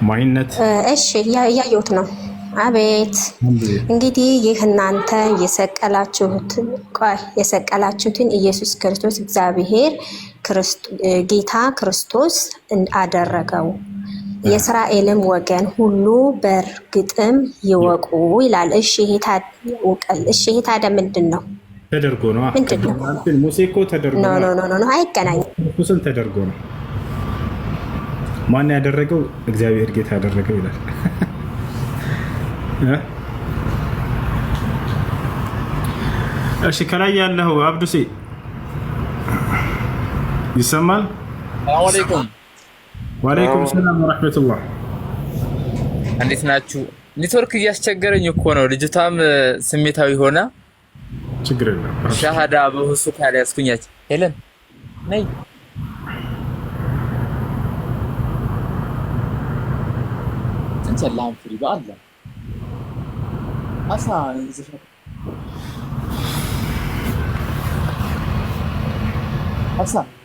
ማይነት እሺ ያያዩት ነው። አቤት እንግዲህ ይህ እናንተ የሰቀላችሁትን ኢየሱስ ክርስቶስ እግዚአብሔር ጌታ ክርስቶስ አደረገው፣ የእስራኤልም ወገን ሁሉ በእርግጥም ይወቁ ይላል። እሺ ይሄ ታዲያ ምንድን ነው? ተደርጎ ነው። ሙሴ እኮ ተደርጎ ነው። አይገናኝም። ክርስቶስን ተደርጎ ነው። ማን ያደረገው? እግዚአብሔር ጌታ ያደረገው ይላል። እሺ ከላይ ያለው አብዱሲ ይሰማል? ሰላም አለይኩም። ወአለይኩም ሰላም ወራህመቱላህ። እንዴት ናችሁ? ኔትወርክ እያስቸገረኝ እኮ ነው። ልጅቷም ስሜታዊ ሆና ችግር የለም። ሻሃዳ በሁሱ ካለ ያስኩኛች ሄለን ነይ ሰላም ፍሪ በአላህ አሳ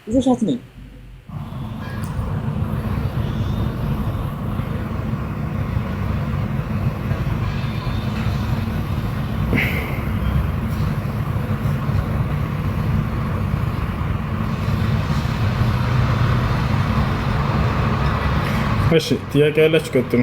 ይዘሻት ነይ እሺ ጥያቄ ያላችሁ ቀጥሉ።